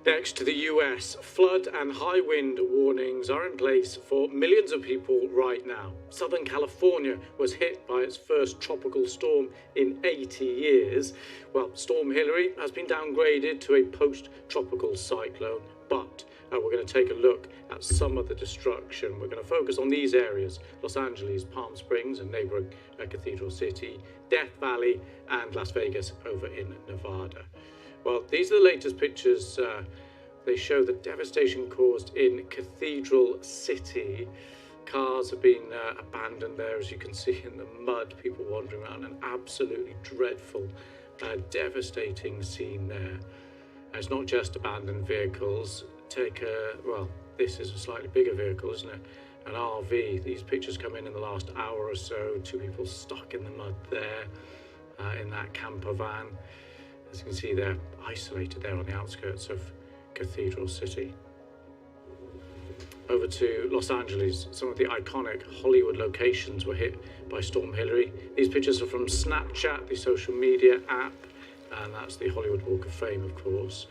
Next to the US, flood and high wind warnings are in place for millions of people right now. Southern California was hit by its first tropical storm in 80 years. Well, Storm Hilary has been downgraded to a post-tropical cyclone, but we're going to take a look at some of the destruction. We're going to focus on these areas: Los Angeles, Palm Springs and neighboring Cathedral City, Death Valley and Las Vegas over in Nevada. Well, these are the latest pictures. They show the devastation caused in Cathedral City. Cars have been abandoned there, as you can see in the mud, people wandering around. An absolutely dreadful, devastating scene there. It's not just abandoned vehicles. This is a slightly bigger vehicle, isn't it? An RV. These pictures come in the last hour or so. Two people stuck in the mud there in that camper van. As you can see, they're isolated there on the outskirts of Cathedral City. Over to Los Angeles. Some of the iconic Hollywood locations were hit by Storm Hilary. These pictures are from Snapchat, the social media app, and that's the Hollywood Walk of Fame, of course.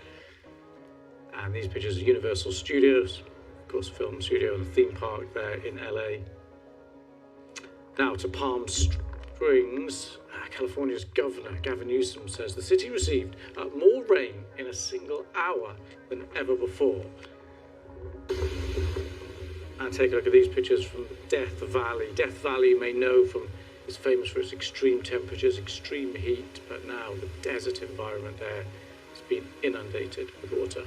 And these pictures are Universal Studios, of course, film studio and theme park there in LA. Now to Palm Springs. California's Governor Gavin Newsom says the city received more rain in a single hour than ever before. And take a look at these pictures from Death Valley. Death Valley, you may know, is famous for its extreme temperatures, extreme heat, but now the desert environment there has been inundated with water.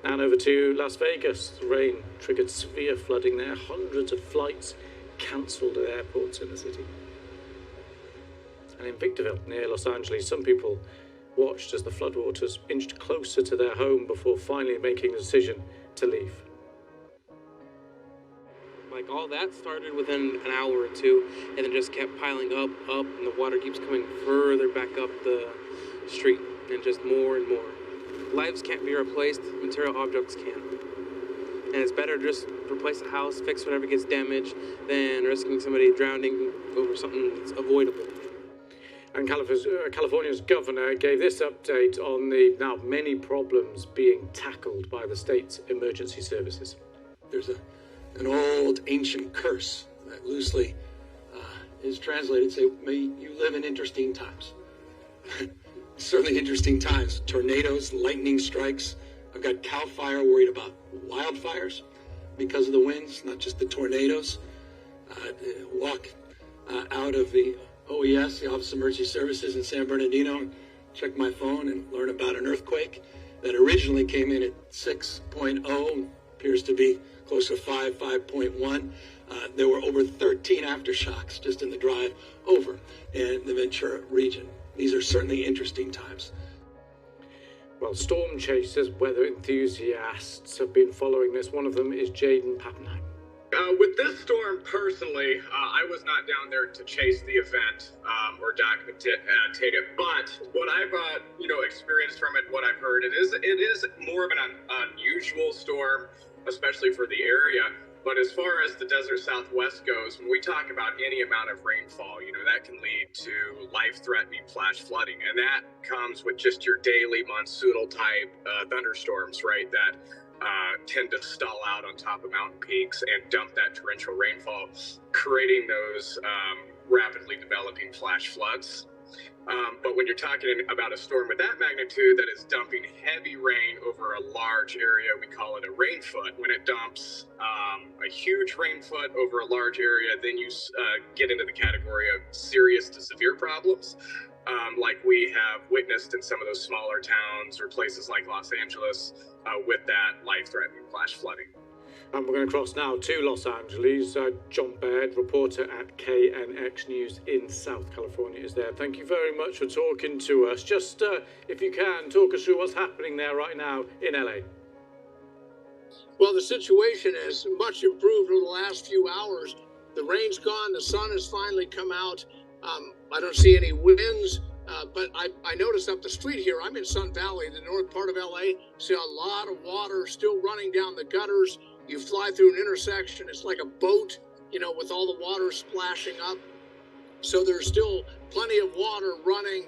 And over to Las Vegas. The rain triggered severe flooding there. Hundreds of flights cancelled at airports in the city. And in Victorville, near Los Angeles, some people watched as the floodwaters inched closer to their home before finally making a decision to leave. Like, all that started within an hour or two, and then just kept piling up, and the water keeps coming further back up the street, and just more and more. Lives can't be replaced, material objects can. And it's better to just replace the house, fix whatever gets damaged, than risking somebody drowning over something that's avoidable. And California's governor gave this update on the now many problems being tackled by the state's emergency services. There's an old ancient curse that loosely is translated, say, may you live in interesting times. Certainly interesting times. Tornadoes, lightning strikes. I've got CAL FIRE worried about wildfires because of the winds, not just the tornadoes. Walk out of the OES, the Office of Emergency Services in San Bernardino, check my phone and learn about an earthquake that originally came in at 6.0, appears to be close to 5.1. There were over 13 aftershocks just in the drive over in the Ventura region. These are certainly interesting times. Well, storm chasers, weather enthusiasts have been following this. One of them is Jaden Pappenheim. With this storm, personally, I was not down there to chase the event or document it. But what I've experienced from it, what I've heard, it is more of an unusual storm, especially for the area. But as far as the desert Southwest goes, when we talk about any amount of rainfall, that can lead to life-threatening flash flooding, and that comes with just your daily monsoonal type thunderstorms, right? That tend to stall out on top of mountain peaks and dump that torrential rainfall, creating those rapidly developing flash floods. But when you're talking about a storm with that magnitude that is dumping heavy rain over a large area, we call it a rainfoot. When it dumps a huge rainfoot over a large area, then you get into the category of serious to severe problems, like we have witnessed in some of those smaller towns or places like Los Angeles with that life-threatening flash flooding. And we're going to cross now to Los Angeles. John Baird, reporter at KNX News in South California, is there. Thank you very much for talking to us. Just, if you can, talk us through what's happening there right now in LA. Well, the situation is much improved over the last few hours. The rain's gone. The sun has finally come out. I don't see any winds, but I noticed up the street here, I'm in Sun Valley, the north part of LA, see a lot of water still running down the gutters. You fly through an intersection, it's like a boat, with all the water splashing up. So there's still plenty of water running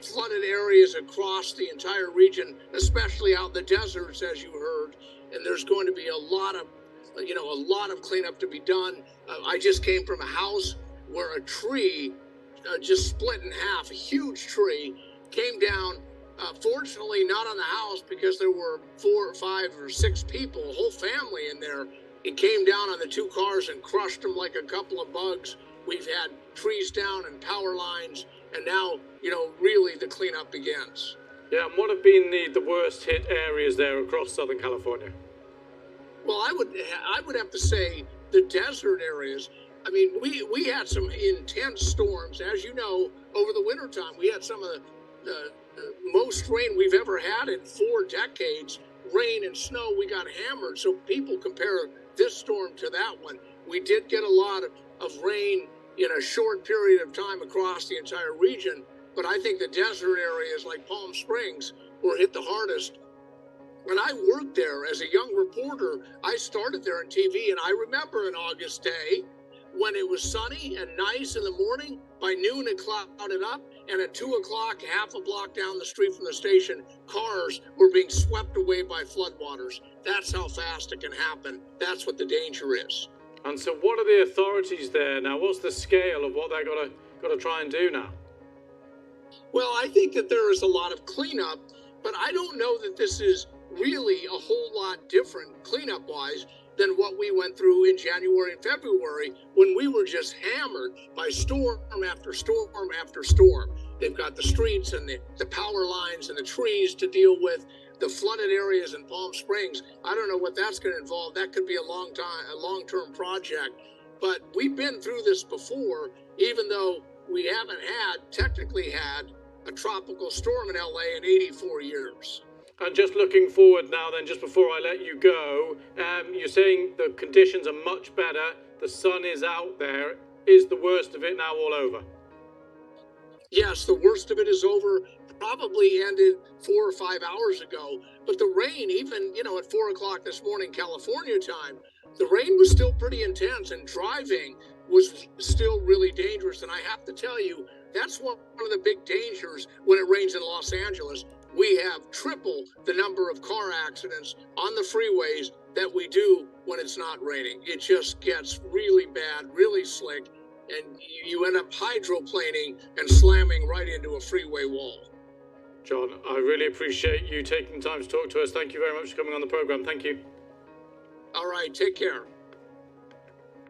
flooded areas across the entire region, especially out in the deserts, as you heard. And there's going to be a lot of cleanup to be done. I just came from a house where a tree just split in half. A huge tree came down. Fortunately, not on the house because there were 4 or 5 or 6 people, a whole family in there. It came down on the 2 cars and crushed them like a couple of bugs. We've had trees down and power lines, and now, really the cleanup begins. Yeah, and what have been the worst hit areas there across Southern California? Well, I would have to say the desert areas. I mean, we had some intense storms, as you know, over the wintertime. We had some of the most rain we've ever had in 4 decades. Rain and snow, we got hammered. So people compare this storm to that one. We did get a lot of rain in a short period of time across the entire region, but I think the desert areas like Palm Springs were hit the hardest. When I worked there as a young reporter, I started there on TV, and I remember an August day when it was sunny and nice in the morning. By noon, it clouded up, and at 2 o'clock, half a block down the street from the station, cars were being swept away by floodwaters. That's how fast it can happen. That's what the danger is. And so what are the authorities there now? What's the scale of what they're got to try and do now? Well, I think that there is a lot of cleanup, but I don't know that this is really a whole lot different cleanup-wise than what we went through in January and February when we were just hammered by storm after storm after storm. They've got the streets and the power lines and the trees to deal with, the flooded areas in Palm Springs. I don't know what that's going to involve. That could be a long-term project. But we've been through this before, even though we haven't technically had a tropical storm in LA in 84 years. And just looking forward now then, just before I let you go, you're saying the conditions are much better, the sun is out there. Is the worst of it now all over? Yes, the worst of it is over. Probably ended 4 or 5 hours ago. But the rain, even, at 4 o'clock this morning, California time, the rain was still pretty intense, and driving was still really dangerous. And I have to tell you, that's one of the big dangers when it rains in Los Angeles. We have triple the number of car accidents on the freeways that we do when it's not raining. It just gets really bad, really slick, and you end up hydroplaning and slamming right into a freeway wall. John, I really appreciate you taking time to talk to us. Thank you very much for coming on the program. Thank you. All right, take care.